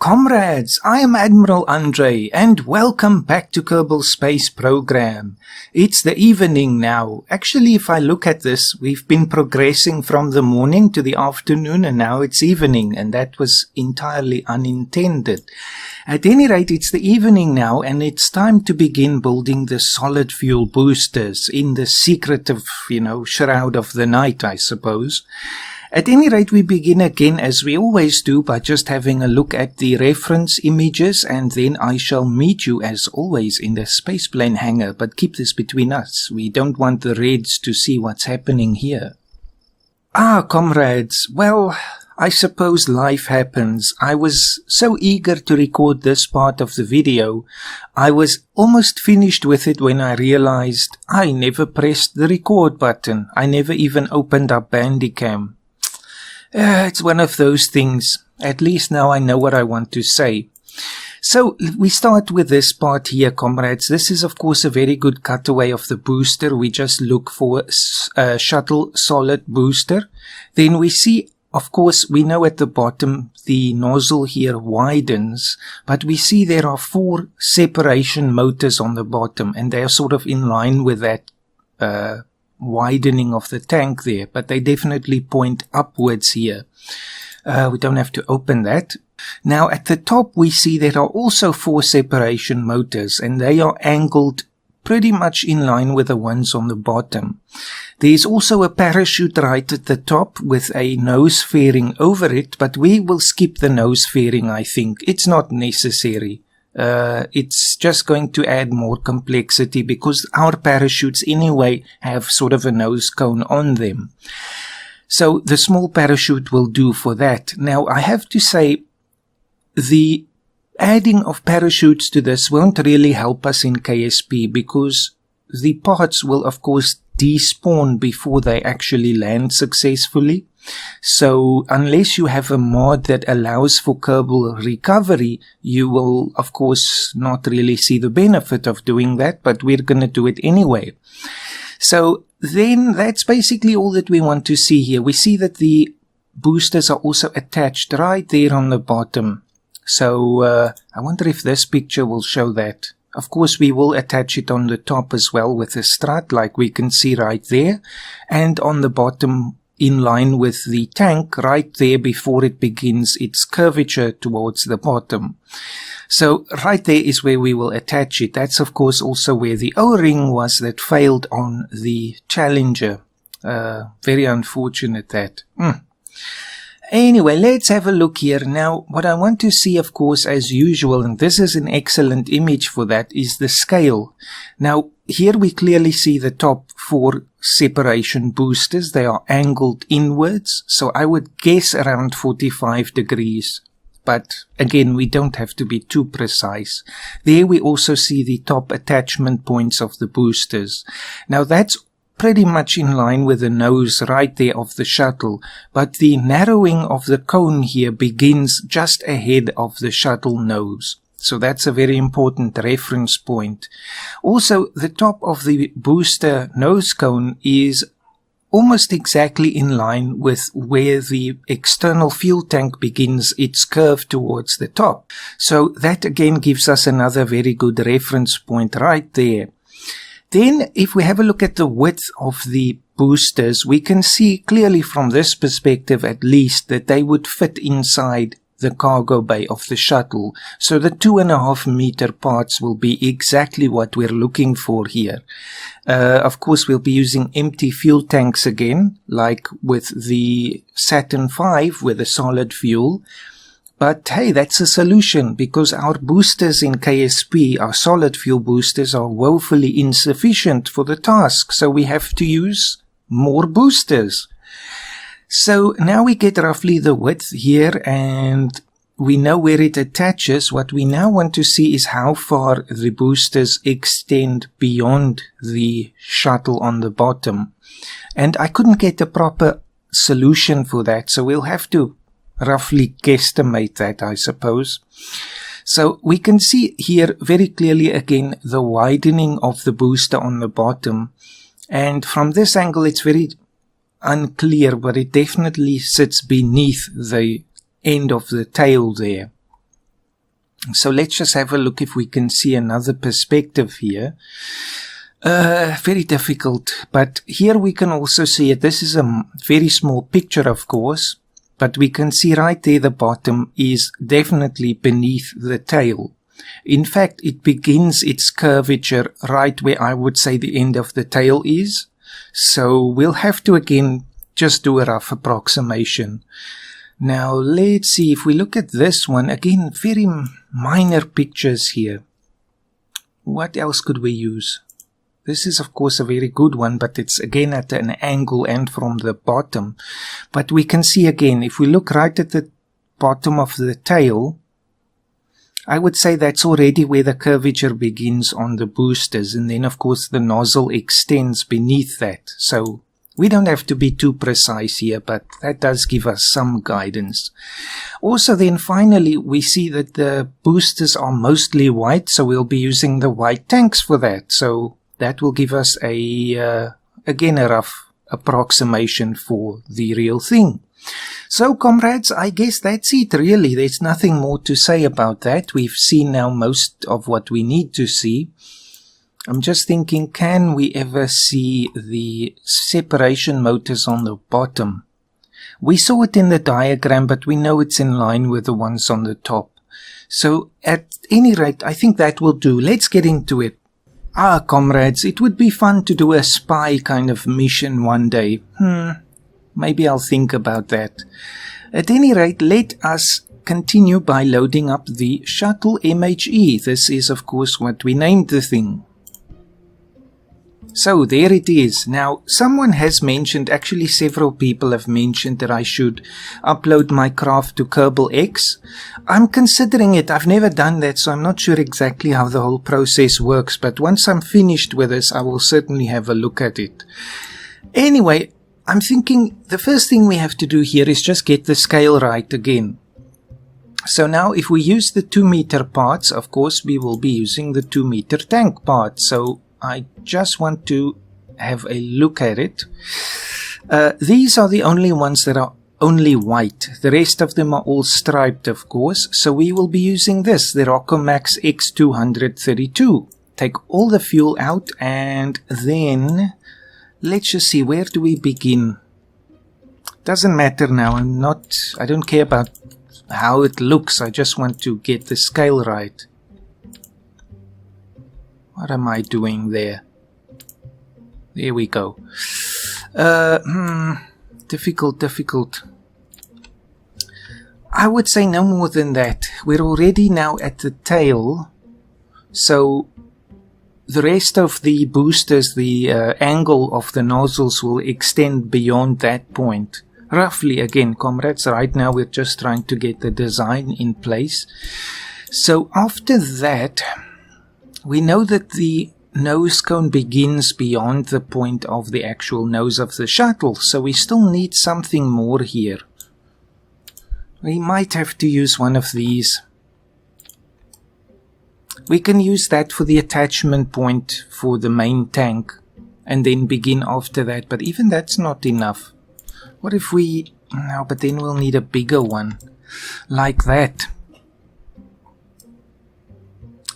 Comrades, I am Admiral Andre, and welcome back to Kerbal Space Program. It's the evening now. Actually, if I look at this, we've been progressing from the morning to the afternoon, and now it's evening, and that was entirely unintended. At any rate, it's the evening now, and it's time to begin building the solid fuel boosters in the secretive, shroud of the night, I suppose. At any rate, we begin again as we always do by just having a look at the reference images, and then I shall meet you as always in the spaceplane hangar, but keep this between us. We don't want the Reds to see what's happening here. Comrades, well, I suppose life happens. I was so eager to record this part of the video. I was almost finished with it when I realized I never pressed the record button. I never even opened up Bandicam. It's one of those things. At least now I know what I want to say. So we start with this part here, comrades. This is of course a very good cutaway of the booster. We just look for a shuttle solid booster. Then we see, of course, we know at the bottom the nozzle here widens, but we see there are 4 separation motors on the bottom, and they are sort of in line with that widening of the tank there, but they definitely point upwards here. We don't have to open that. Now at the top we see there are also 4 separation motors, and they are angled pretty much in line with the ones on the bottom. There's also a parachute right at the top with a nose fairing over it, but we will skip the nose fairing, I think. It's not necessary. It's just going to add more complexity because our parachutes anyway have sort of a nose cone on them. So the small parachute will do for that. Now I have to say, the adding of parachutes to this won't really help us in KSP because the parts will of course despawn before they actually land successfully. So unless you have a mod that allows for Kerbal recovery, you will of course not really see the benefit of doing that, but we're going to do it anyway. So then that's basically all that we want to see here. We see that the boosters are also attached right there on the bottom. So I wonder if this picture will show that. Of course, we will attach it on the top as well with a strut like we can see right there, and on the bottom in line with the tank right there before it begins its curvature towards the bottom. So right there is where we will attach it. That's of course also where the O-ring was that failed on the Challenger. Very unfortunate that. Anyway, let's have a look here. Now, what I want to see, of course, as usual, and this is an excellent image for that, is the scale. Now, here we clearly see the top 4 separation boosters. They are angled inwards, so I would guess around 45 degrees. But again, we don't have to be too precise. There we also see the top attachment points of the boosters. Now, that's pretty much in line with the nose right there of the shuttle, but the narrowing of the cone here begins just ahead of the shuttle nose. So that's a very important reference point. Also, the top of the booster nose cone is almost exactly in line with where the external fuel tank begins its curve towards the top. So that again gives us another very good reference point right there. Then, if we have a look at the width of the boosters, we can see clearly from this perspective at least that they would fit inside the cargo bay of the shuttle. So the 2.5 meter parts will be exactly what we're looking for here. Of course, we'll be using empty fuel tanks again, like with the Saturn V with the solid fuel. But hey, that's a solution because our boosters in KSP, our solid fuel boosters, are woefully insufficient for the task. So we have to use more boosters. So now we get roughly the width here and we know where it attaches. What we now want to see is how far the boosters extend beyond the shuttle on the bottom. And I couldn't get a proper solution for that, so we'll have to roughly guesstimate that, I suppose. So we can see here very clearly again the widening of the booster on the bottom, and from this angle it's very unclear, but it definitely sits beneath the end of the tail there. So let's just have a look if we can see another perspective here. Very difficult, but here we can also see it. This is a very small picture, of course, but we can see right there the bottom is definitely beneath the tail. In fact, it begins its curvature right where I would say the end of the tail is. So we'll have to again just do a rough approximation. Now let's see if we look at this one. Again, very minor pictures here. What else could we use? This is of course a very good one, but it's again at an angle and from the bottom. But we can see again, if we look right at the bottom of the tail, I would say that's already where the curvature begins on the boosters. And then of course the nozzle extends beneath that. So we don't have to be too precise here, but that does give us some guidance. Also then finally we see that the boosters are mostly white, so we'll be using the white tanks for that. So that will give us again a rough approximation for the real thing. So comrades, I guess that's it really. There's nothing more to say about that. We've seen now most of what we need to see. I'm just thinking, can we ever see the separation motors on the bottom? We saw it in the diagram, but we know it's in line with the ones on the top. So at any rate, I think that will do. Let's get into it. Comrades, it would be fun to do a spy kind of mission one day. Maybe I'll think about that. At any rate, let us continue by loading up the Shuttle MHE. This is, of course, what we named the thing. So there it is. Now, someone has mentioned, actually several people have mentioned that I should upload my craft to Kerbal X. I'm considering it. I've never done that, so I'm not sure exactly how the whole process works. But once I'm finished with this, I will certainly have a look at it. Anyway, I'm thinking the first thing we have to do here is just get the scale right again. So now if we use the 2-meter parts, of course we will be using the 2-meter tank part. So I just want to have a look at it. These are the only ones that are only white. The rest of them are all striped, of course. So we will be using this, the Rockomax X232. Take all the fuel out and then let's just see, where do we begin? Doesn't matter now. I don't care about how it looks. I just want to get the scale right. What am I doing there? There we go. Difficult. I would say no more than that. We're already now at the tail. So the rest of the boosters, the angle of the nozzles will extend beyond that point. Roughly, again, comrades, right now we're just trying to get the design in place. So after that, we know that the nose cone begins beyond the point of the actual nose of the shuttle, so we still need something more here. We might have to use one of these. We can use that for the attachment point for the main tank and then begin after that, but even that's not enough. What if we... No, but then we'll need a bigger one, like that.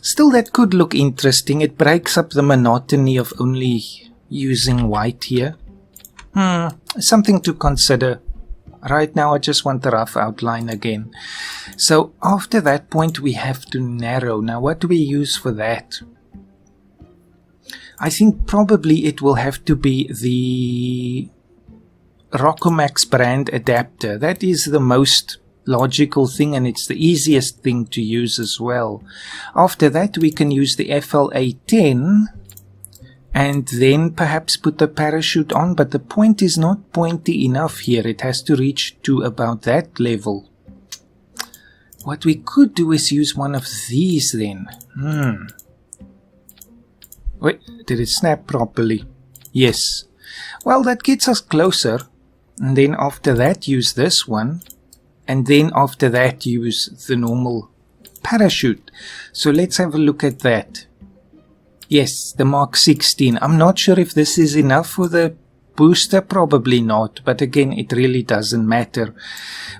Still, that could look interesting. It breaks up the monotony of only using white here. Something to consider. Right now I just want the rough outline again. So after that point we have to narrow. Now what do we use for that? I think probably it will have to be the Rockomax brand adapter. That is the most logical thing and it's the easiest thing to use as well. After that we can use the FLA10 and then perhaps put the parachute on, but the point is not pointy enough here. It has to reach to about that level. What we could do is use one of these then. Wait, did it snap properly? Yes. Well, that gets us closer. And then after that use this one. And then after that use the normal parachute. So let's have a look at that. Yes, the Mark 16. I'm not sure if this is enough for the booster? Probably not, but again, it really doesn't matter.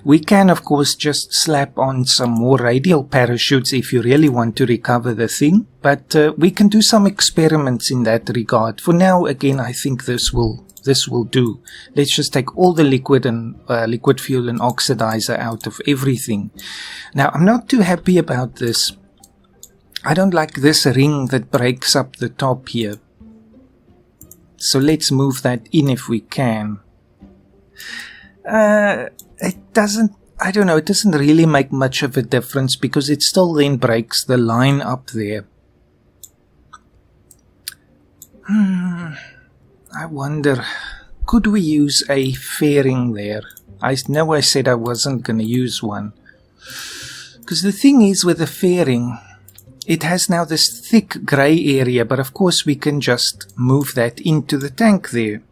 We can, of course, just slap on some more radial parachutes if you really want to recover the thing, but we can do some experiments in that regard. For now, again, I think this will do. Let's just take all the liquid and liquid fuel and oxidizer out of everything. Now, I'm not too happy about this. I don't like this ring that breaks up the top here. So let's move that in if we can. It doesn't really make much of a difference because it still then breaks the line up there. I wonder, could we use a fairing there? I know I said I wasn't going to use one. Because the thing is with the fairing, it has now this thick grey area, but of course we can just move that into the tank there.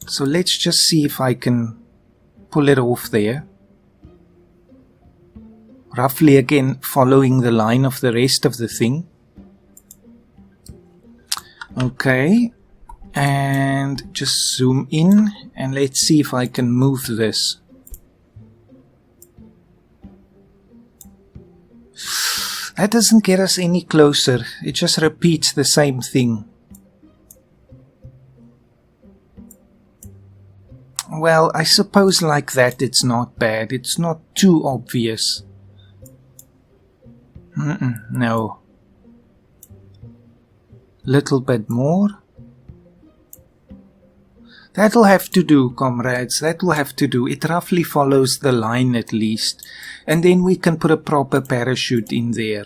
So let's just see if I can pull it off there. Roughly again following the line of the rest of the thing. Okay, and just zoom in and let's see if I can move this. That doesn't get us any closer, it just repeats the same thing. Well, I suppose like that it's not bad, it's not too obvious. No. Little bit more. That'll have to do, comrades, that'll have to do. It roughly follows the line at least. And then we can put a proper parachute in there.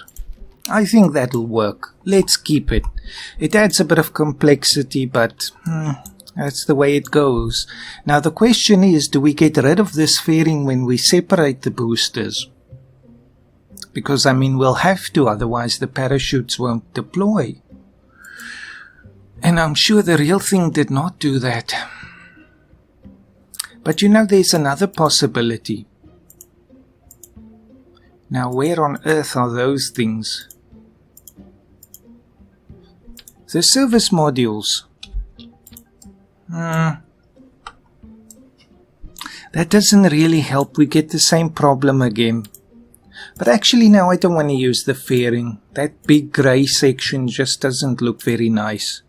I think that'll work. Let's keep it. It adds a bit of complexity, but that's the way it goes. Now the question is, do we get rid of this fairing when we separate the boosters? Because, I mean, we'll have to, otherwise the parachutes won't deploy. And I'm sure the real thing did not do that. But you know, there's another possibility. Now, where on earth are those things? The service modules. That doesn't really help. We get the same problem again. But actually now I don't want to use the fairing. That big grey section just doesn't look very nice.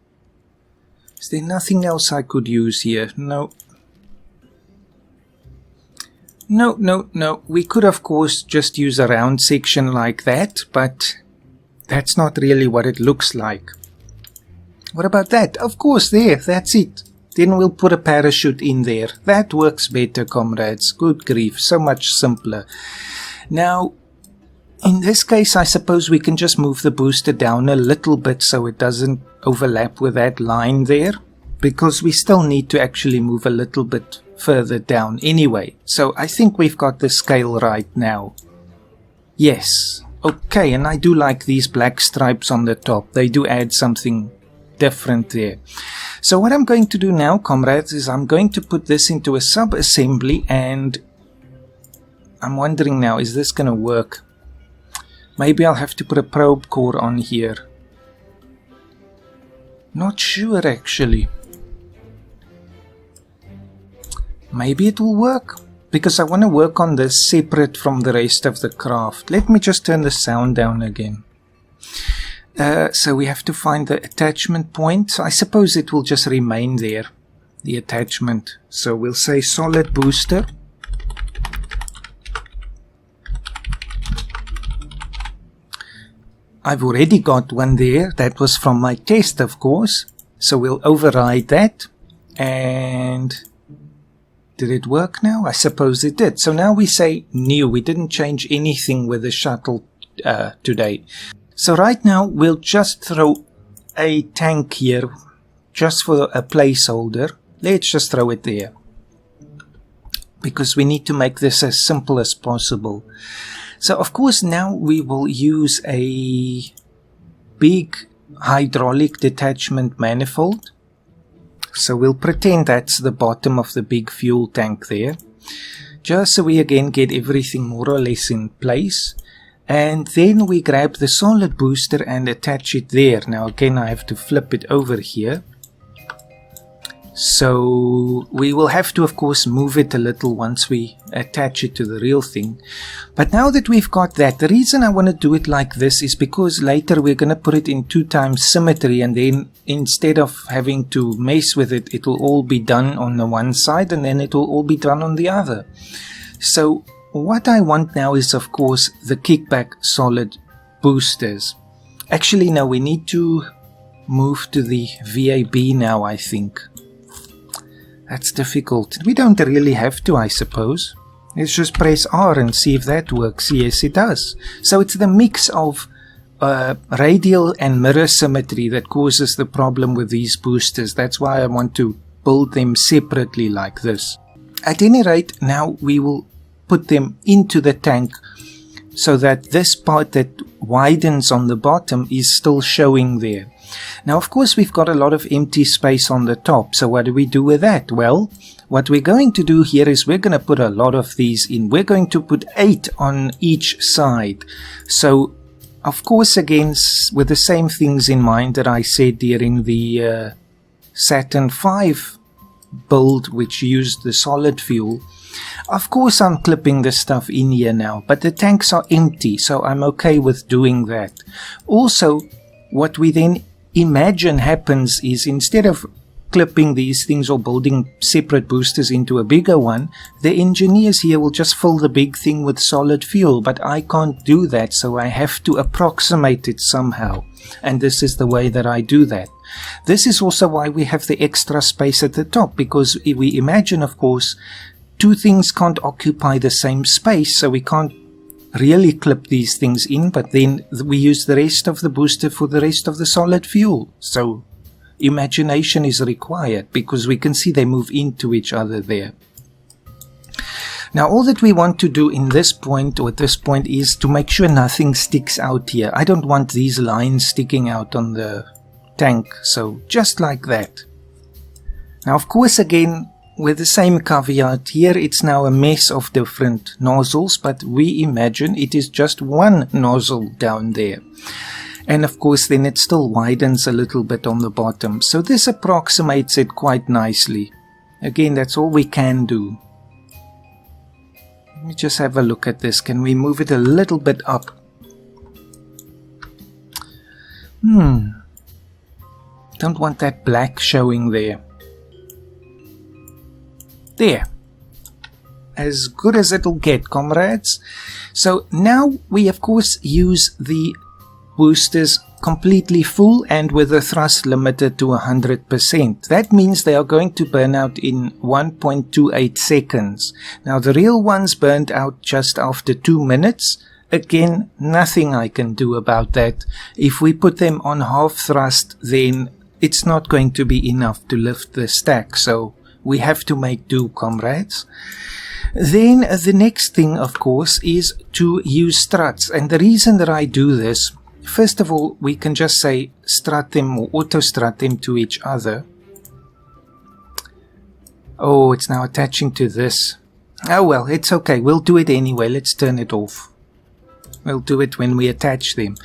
Is there nothing else I could use here? No. No. We could of course just use a round section like that, but that's not really what it looks like. What about that? Of course, there, that's it. Then we'll put a parachute in there. That works better, comrades. Good grief, so much simpler. Now, in this case, I suppose we can just move the booster down a little bit so it doesn't overlap with that line there, because we still need to actually move a little bit further down anyway. So I think we've got the scale right now. Yes. Okay, and I do like these black stripes on the top. They do add something different there. So what I'm going to do now, comrades, is I'm going to put this into a sub-assembly, and I'm wondering now, is this going to work? Maybe I'll have to put a probe core on here. Not sure actually. Maybe it will work, because I want to work on this separate from the rest of the craft. Let me just turn the sound down again. So we have to find the attachment point. I suppose it will just remain there, the attachment. So we'll say solid booster. I've already got one there. That was from my test, of course. So we'll override that. And did it work now? I suppose it did. So now we say new. We didn't change anything with the shuttle today. So right now we'll just throw a tank here just for a placeholder. Let's just throw it there, because we need to make this as simple as possible. So of course now we will use a big hydraulic detachment manifold. So we'll pretend that's the bottom of the big fuel tank there, just so we again get everything more or less in place. And then we grab the solid booster and attach it there. Now again I have to flip it over here. So we will have to, of course, move it a little once we attach it to the real thing. But now that we've got that, the reason I want to do it like this is because later we're going to put it in 2x symmetry, and then instead of having to mess with it, it will all be done on the one side and then it will all be done on the other. So what I want now is, of course, the kickback solid boosters. Actually, no, we need to move to the VAB now, I think. That's difficult. We don't really have to, I suppose. Let's just press R and see if that works. Yes, it does. So it's the mix of radial and mirror symmetry that causes the problem with these boosters. That's why I want to build them separately like this. At any rate, now we will put them into the tank so that this part that widens on the bottom is still showing there. Now, of course, we've got a lot of empty space on the top, so what do we do with that? Well, what we're going to do here is we're going to put a lot of these in. We're going to put 8 on each side. So, of course, again, with the same things in mind that I said during the Saturn V build, which used the solid fuel. Of course, I'm clipping the stuff in here now, but the tanks are empty, so I'm okay with doing that. Also, what we then imagine happens is, instead of clipping these things or building separate boosters into a bigger one, the engineers here will just fill the big thing with solid fuel, but I can't do that, so I have to approximate it somehow, and this is the way that I do that. This is also why we have the extra space at the top, because if we imagine, of course, two things can't occupy the same space, so we can't really clip these things in, but then we use the rest of the booster for the rest of the solid fuel. So imagination is required, because we can see they move into each other there. Now, all that we want to do in this point, or at this point, is to make sure nothing sticks out here. I don't want these lines sticking out on the tank, so just like that. Now, of course, again, with the same caveat, here it's now a mess of different nozzles, but we imagine it is just one nozzle down there. And of course then it still widens a little bit on the bottom, so this approximates it quite nicely. Again, that's all we can do. Let me just have a look at this. Can we move it a little bit up? Don't want that black showing there. There. As good as it'll get, comrades. So now we of course use the boosters completely full and with the thrust limited to 100%. That means they are going to burn out in 1.28 seconds. Now the real ones burned out just after 2 minutes. Again, nothing I can do about that. If we put them on half thrust, then it's not going to be enough to lift the stack. So we have to make do, comrades. Then the next thing, of course, is to use struts. And the reason that I do this, first of all, we can just say strut them or auto-strut them to each other. Oh, it's now attaching to this. Oh well, it's okay. We'll do it anyway. Let's turn it off. We'll do it when we attach them.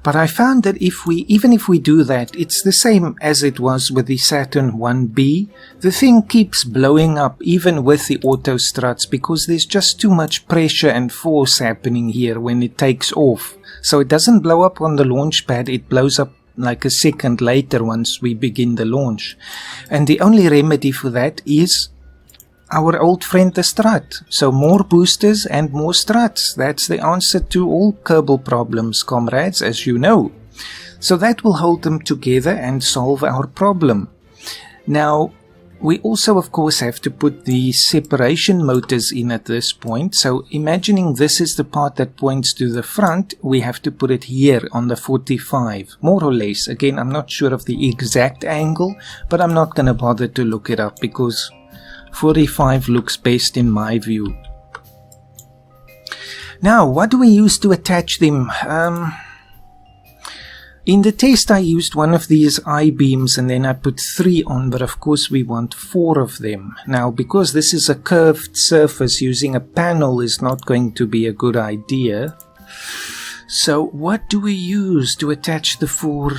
But I found that even if we do that, it's the same as it was with the Saturn 1B. The thing keeps blowing up even with the auto struts, because there's just too much pressure and force happening here when it takes off. So it doesn't blow up on the launch pad, it blows up like a second later once we begin the launch. And the only remedy for that is our old friend the strut. So more boosters and more struts. That's the answer to all Kerbal problems, comrades, as you know. So that will hold them together and solve our problem. Now, we also of course have to put the separation motors in at this point. So imagining this is the part that points to the front, we have to put it here on the 45, more or less. Again, I'm not sure of the exact angle, but I'm not going to bother to look it up because 45 looks best in my view. Now, what do we use to attach them? In the test I used one of these I-beams and then I put 3 on, but of course we want 4 of them. Now, because this is a curved surface, using a panel is not going to be a good idea. So what do we use to attach the 4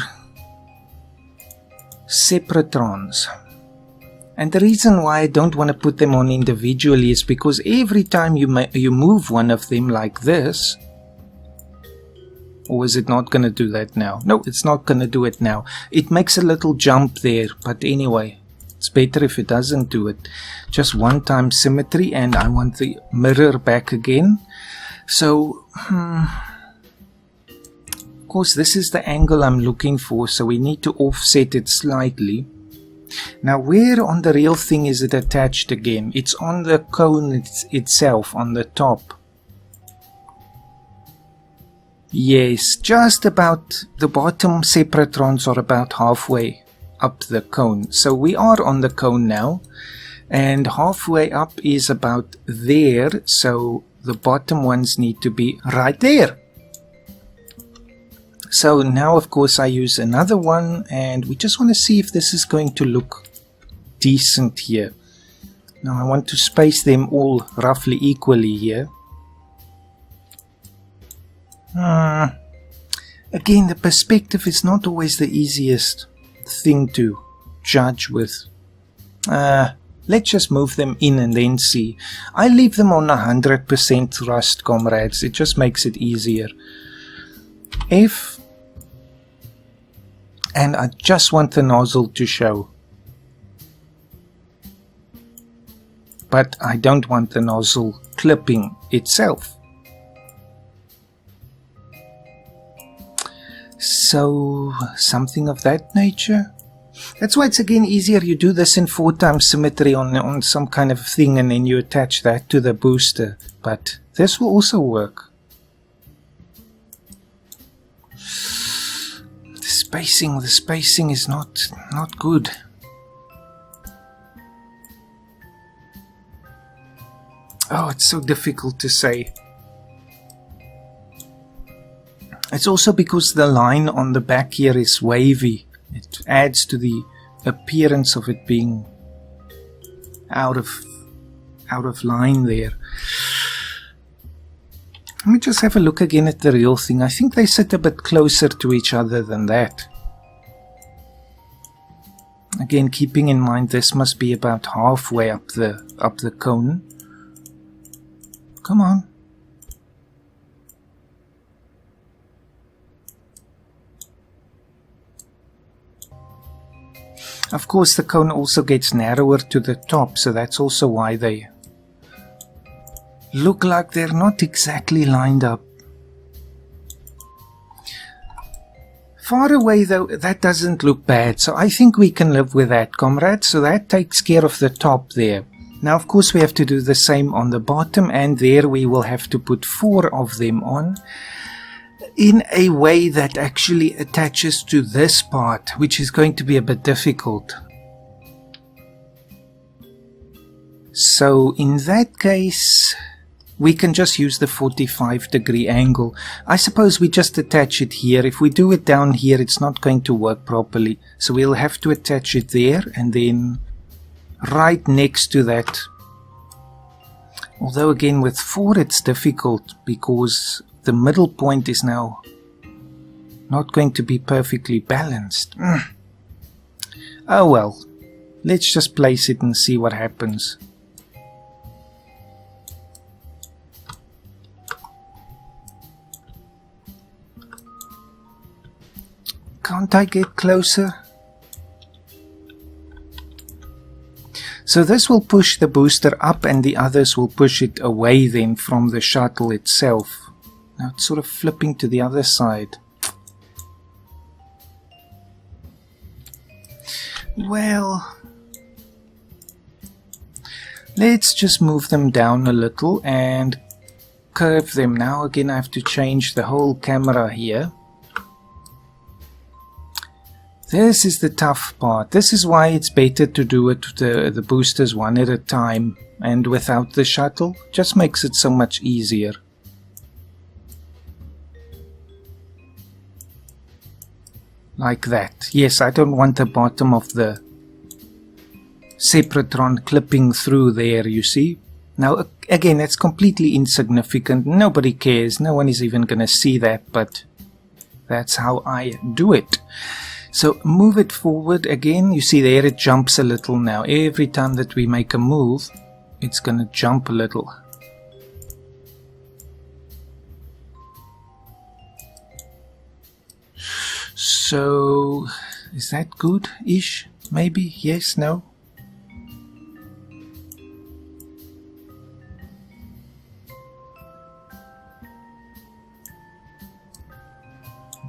separatrons? And the reason why I don't want to put them on individually is because every time you move one of them like this, or is it not going to do that now? No, it's not going to do it now. It makes a little jump there, but anyway, it's better if it doesn't do it. Just one time symmetry, and I want the mirror back again. So, of course, this is the angle I'm looking for, so we need to offset it slightly. Now, where on the real thing is it attached again? It's on the cone itself, on the top. Yes, just about the bottom separatrons are about halfway up the cone. So we are on the cone now, and halfway up is about there, so the bottom ones need to be right there. So now, of course, I use another one, and we just want to see if this is going to look decent here. Now I want to space them all roughly equally here. Again, the perspective is not always the easiest thing to judge with. Let's just move them in and then see. I leave them on 100% thrust, comrades. It just makes it easier. F. And I just want the nozzle to show. But I don't want the nozzle clipping itself. So, something of that nature. That's why it's again easier. You do this in 4x symmetry on some kind of thing, and then you attach that to the booster. But this will also work. The spacing is not good. Oh, it's so difficult to say. It's also because the line on the back here is wavy. It adds to the appearance of it being out of line there. Let me just have a look again at the real thing. I think they sit a bit closer to each other than that. Again, keeping in mind this must be about halfway up the cone. Come on. Of course, the cone also gets narrower to the top, so that's also why they look like they're not exactly lined up. Far away though, that doesn't look bad, so I think we can live with that, comrades. So that takes care of the top there. Now of course we have to do the same on the bottom, and there we will have to put 4 of them on in a way that actually attaches to this part, which is going to be a bit difficult. So in that case, we can just use the 45-degree angle. I suppose we just attach it here. If we do it down here, it's not going to work properly. So we'll have to attach it there and then right next to that. Although again with 4 it's difficult because the middle point is now not going to be perfectly balanced. Oh well, let's just place it and see what happens. Can't I get closer? So this will push the booster up and the others will push it away then from the shuttle itself. Now it's sort of flipping to the other side. Well, let's just move them down a little and curve them. Now again I have to change the whole camera here. This is the tough part. This is why it's better to do it the boosters one at a time and without the shuttle. Just makes it so much easier. Like that. Yes, I don't want the bottom of the separatron clipping through there, you see. Now, again, it's completely insignificant. Nobody cares. No one is even going to see that, but that's how I do it. So move it forward again. You see there it jumps a little now. Every time that we make a move, it's going to jump a little. So, is that good-ish? Maybe? Yes? No?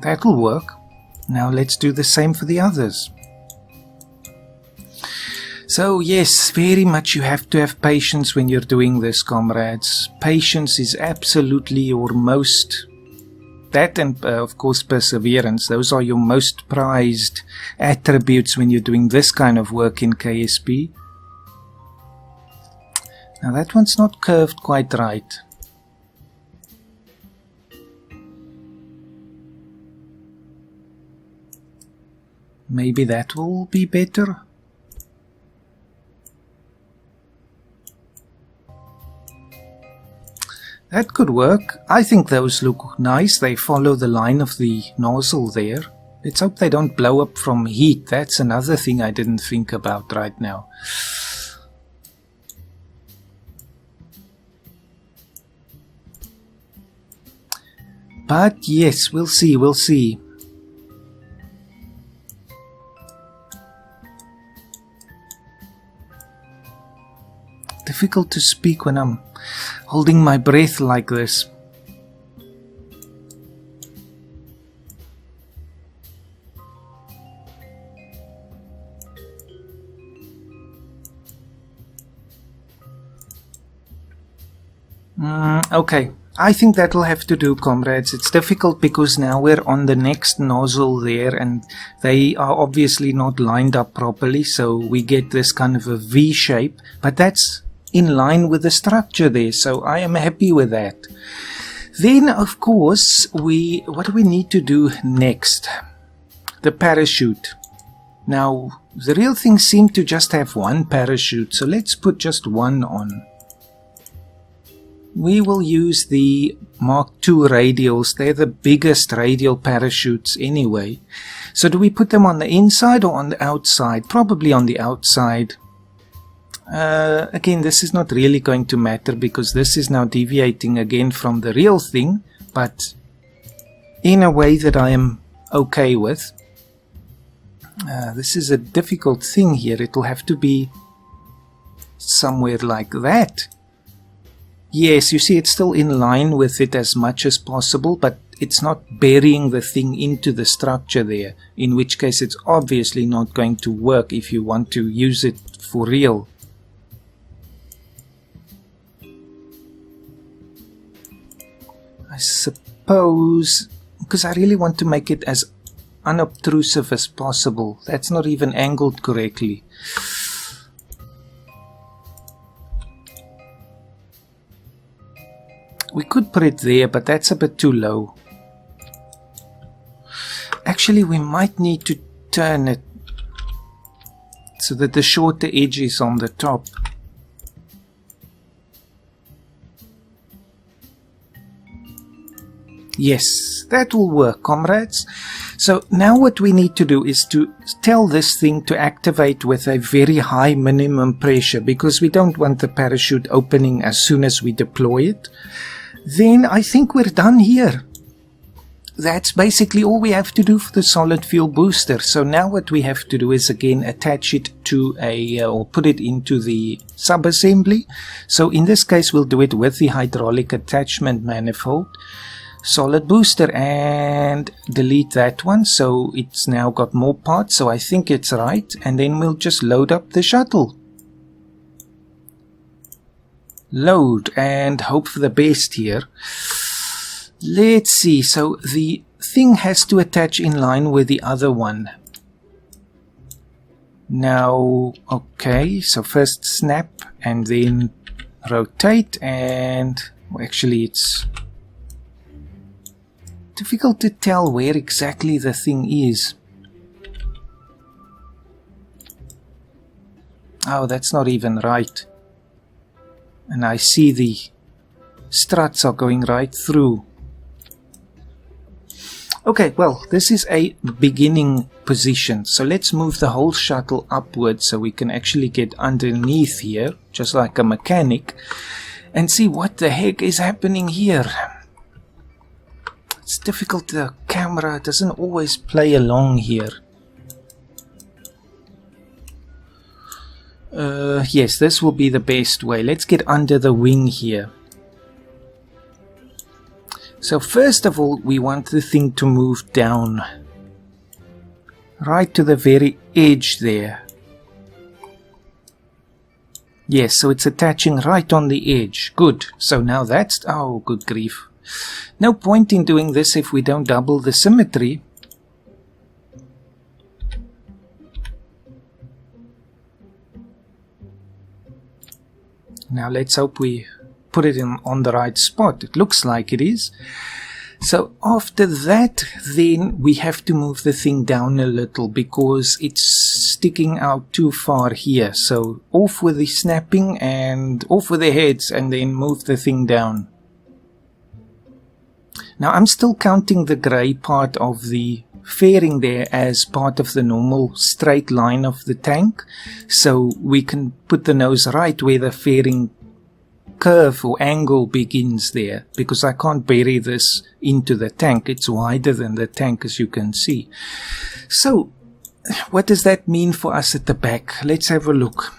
That'll work. Now let's do the same for the others. So yes, very much you have to have patience when you're doing this, comrades. Patience is absolutely your most... That and of course perseverance. Those are your most prized attributes when you're doing this kind of work in KSP. Now that one's not curved quite right. Maybe that will be better. That could work. I think those look nice. They follow the line of the nozzle there. Let's hope they don't blow up from heat. That's another thing I didn't think about right now. But yes, we'll see, we'll see. Difficult to speak when I'm holding my breath like this. Okay, I think that'll have to do, comrades. It's difficult because now we're on the next nozzle there and they are obviously not lined up properly, so we get this kind of a V shape, but that's in line with the structure there, so I am happy with that. Then of course what do we need to do next? The parachute. Now the real thing seemed to just have one parachute, so let's put just one on. We will use the Mark II radials. They're the biggest radial parachutes anyway. So do we put them on the inside or on the outside? Probably on the outside. Again, this is not really going to matter because this is now deviating again from the real thing, but in a way that I am okay with. This is a difficult thing here. It will have to be somewhere like that. Yes, you see it's still in line with it as much as possible, but it's not burying the thing into the structure there, in which case it's obviously not going to work if you want to use it for real. I suppose, because I really want to make it as unobtrusive as possible. That's not even angled correctly. We could put it there, but that's a bit too low. Actually, we might need to turn it so that the shorter edge is on the top. Yes, that will work, comrades. So now what we need to do is to tell this thing to activate with a very high minimum pressure, because we don't want the parachute opening as soon as we deploy it. Then I think we're done here. That's basically all we have to do for the solid fuel booster. So now what we have to do is again attach it to or put it into the sub-assembly. So in this case we'll do it with the hydraulic attachment manifold. Solid booster, and delete that one, so it's now got more parts, so I think it's right. And then we'll just load up the shuttle. Load and hope for the best here. Let's see, so the thing has to attach in line with the other one. Now, okay, so first snap and then rotate, and well, actually it's difficult to tell where exactly the thing is. Oh, that's not even right. And I see the struts are going right through. Okay, well, this is a beginning position. So let's move the whole shuttle upwards so we can actually get underneath here, just like a mechanic, and see what the heck is happening here. It's difficult. The camera doesn't always play along here. Yes, this will be the best way. Let's get under the wing here. So first of all, we want the thing to move down. Right to the very edge there. Yes, so it's attaching right on the edge. Good. So now that's... oh, good grief. No point in doing this if we don't double the symmetry. Now let's hope we put it on the right spot. It looks like it is. So after that, then we have to move the thing down a little because it's sticking out too far here. So off with the snapping and off with the heads, and then move the thing down. Now I'm still counting the grey part of the fairing there as part of the normal straight line of the tank, so we can put the nose right where the fairing curve or angle begins there, because I can't bury this into the tank. It's wider than the tank, as you can see. So what does that mean for us at the back? Let's have a look.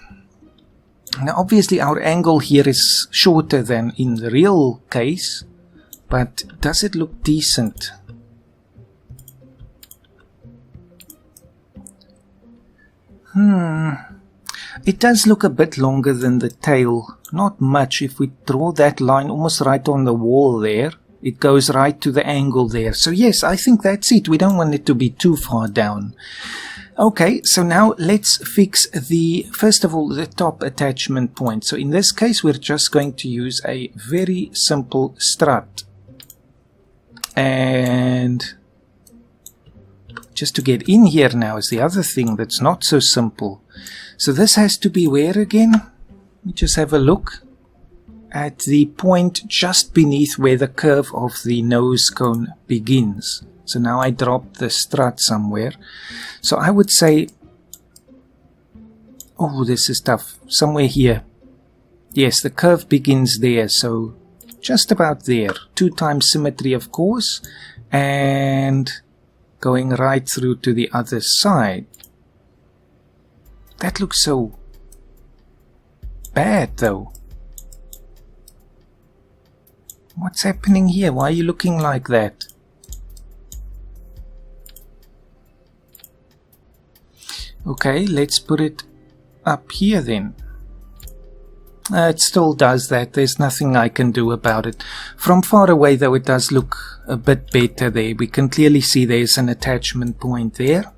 Now obviously our angle here is shorter than in the real case, but does it look decent? It does look a bit longer than the tail. Not much. If we draw that line almost right on the wall there, it goes right to the angle there. So yes, I think that's it. We don't want it to be too far down. Okay, so now let's fix first of all, the top attachment point. So in this case, we're just going to use a very simple strut. And just to get in here now is the other thing that's not so simple. So this has to be where again? Let me just have a look at the point just beneath where the curve of the nose cone begins. So now I dropped the strut somewhere. So I would say, oh, this is tough. Somewhere here. Yes, the curve begins there. So just about there. 2 times symmetry, of course. And going right through to the other side. That looks so bad, though. What's happening here? Why are you looking like that? Okay, let's put it up here then. It still does that. There's nothing I can do about it. From far away, though, it does look a bit better there. We can clearly see there's an attachment point there.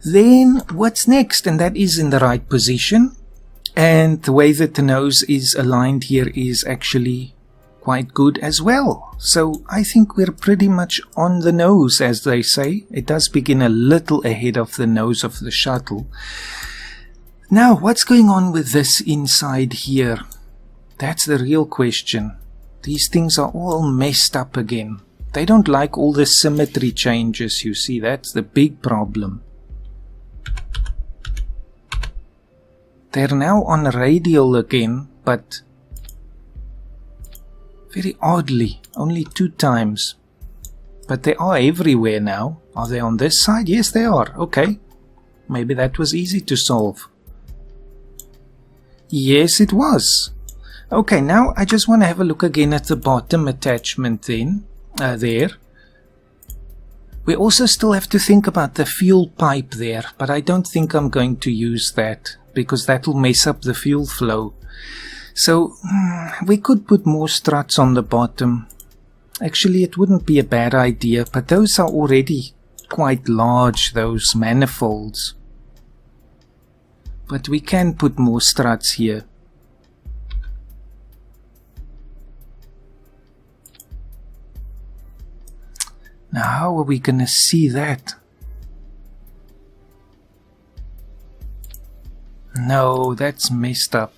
Then what's next? And that is in the right position. And the way that the nose is aligned here is actually quite good as well. So I think we're pretty much on the nose, as they say. It does begin a little ahead of the nose of the shuttle. Now, what's going on with this inside here? That's the real question. These things are all messed up again. They don't like all the symmetry changes, you see. That's the big problem. They're now on radial again, but very oddly, only 2 times. But they are everywhere now. Are they on this side? Yes, they are. Okay. Maybe that was easy to solve. Yes, it was. Okay, now I just want to have a look again at the bottom attachment then. There. We also still have to think about the fuel pipe there, but I don't think I'm going to use that, because that will mess up the fuel flow. So, we could put more struts on the bottom. Actually, it wouldn't be a bad idea, but those are already quite large, those manifolds. But we can put more struts here. Now, how are we going to see that? No, that's messed up.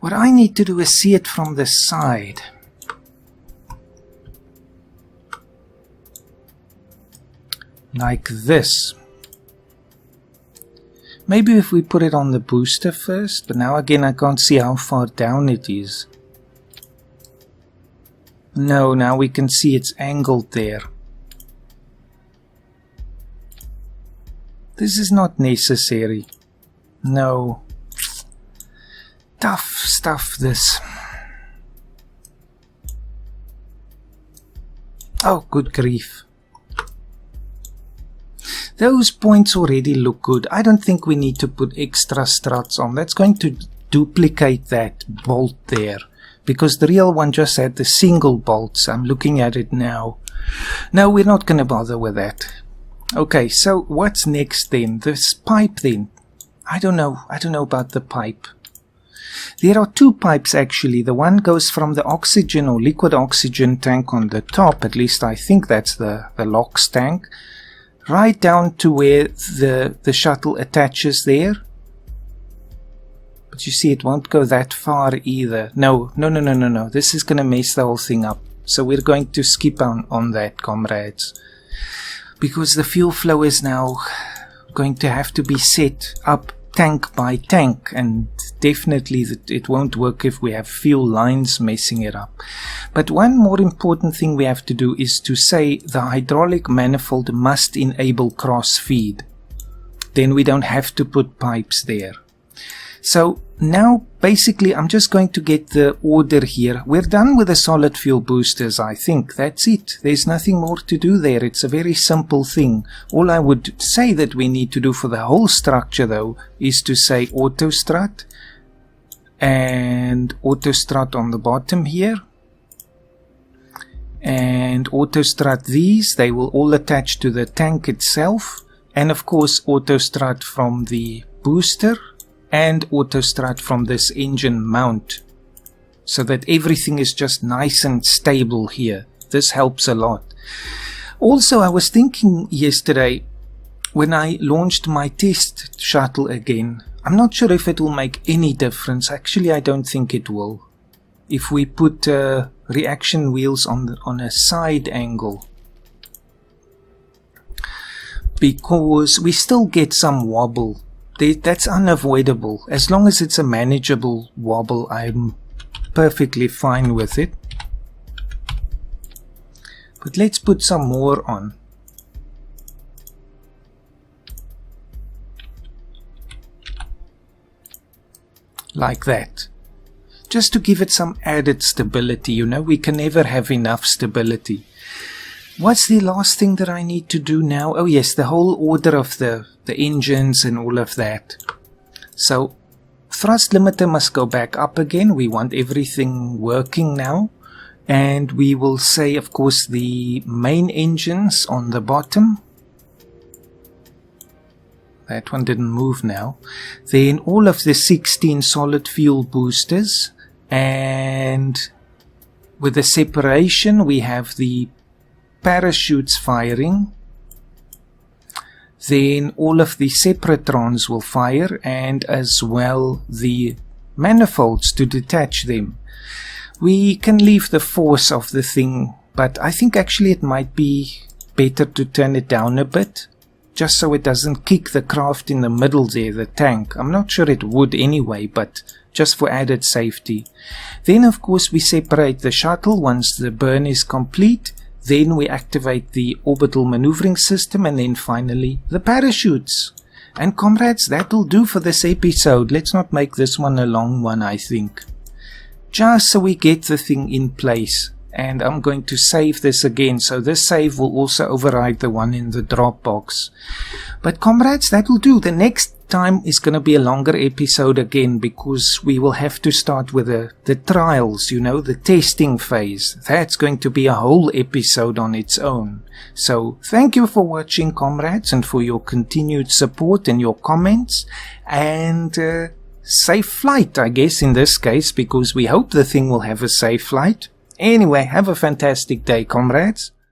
What I need to do is see it from the side. Like this. Maybe if we put it on the booster first, but now again I can't see how far down it is. No, now we can see it's angled there. This is not necessary. No. Tough stuff, this. Oh, good grief. Those points already look good. I don't think we need to put extra struts on. That's going to duplicate that bolt there. Because the real one just had the single bolts. I'm looking at it now. No, we're not going to bother with that. Okay, so what's next then? This pipe then. I don't know about the pipe. There are two pipes actually. The one goes from the oxygen or liquid oxygen tank on the top. At least I think that's the LOX tank. Right down to where the shuttle attaches there. But you see it won't go that far either. No. This is going to mess the whole thing up. So we're going to skip on that, comrades. Because the fuel flow is now going to have to be set up tank by tank, and definitely it won't work if we have fuel lines messing it up. But one more important thing we have to do is to say the hydraulic manifold must enable cross feed. Then we don't have to put pipes there. So now basically I'm just going to get the order here. We're done with the solid fuel boosters, I think. That's it. There's nothing more to do there. It's a very simple thing. All I would say that we need to do for the whole structure though is to say auto strut and auto strut on the bottom here. And auto strut these. They will all attach to the tank itself. And of course auto strut from the booster. And auto strut from this engine mount, so that everything is just nice and stable here. This helps a lot. Also, I was thinking yesterday when I launched my test shuttle again, I'm not sure if it will make any difference. Actually, I don't think it will. If we put reaction wheels on a side angle, because we still get some wobble. That's unavoidable. As long as it's a manageable wobble, I'm perfectly fine with it. But let's put some more on. Like that. Just to give it some added stability, you know, we can never have enough stability. What's the last thing that I need to do now? Oh yes, the whole order of the engines and all of that. So thrust limiter must go back up again. We want everything working now. And we will say, of course, the main engines on the bottom. That one didn't move now. Then all of the 16 solid fuel boosters. And with the separation, we have the parachutes firing. Then all of the separatrons will fire, and as well the manifolds to detach them. We can leave the force of the thing, but I think actually it might be better to turn it down a bit, just so it doesn't kick the craft in the middle there, the tank. I'm not sure it would anyway, but just for added safety. Then of course we separate the shuttle once the burn is complete. Then we activate the orbital maneuvering system, and then finally the parachutes. And comrades, that will do for this episode. Let's not make this one a long one, I think. Just so we get the thing in place. And I'm going to save this again, so this save will also override the one in the Dropbox. But comrades, that will do. The next time is going to be a longer episode again, because we will have to start with the trials, you know, the testing phase. That's going to be a whole episode on its own. So thank you for watching, comrades, and for your continued support and your comments. And safe flight, I guess, in this case, because we hope the thing will have a safe flight. Anyway, have a fantastic day, comrades.